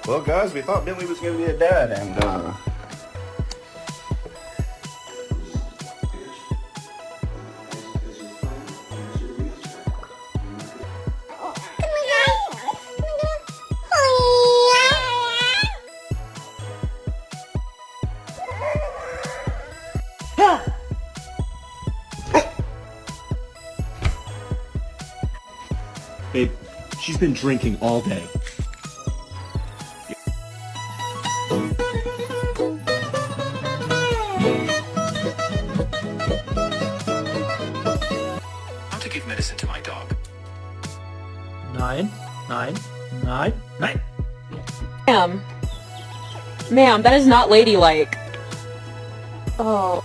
Well, guys, we thought Billy was going to be a dad, and, Babe, she's been drinking all day. How to give medicine to my dog. 9, 9, 9, 9. Ma'am. Ma'am, that is not ladylike. Oh.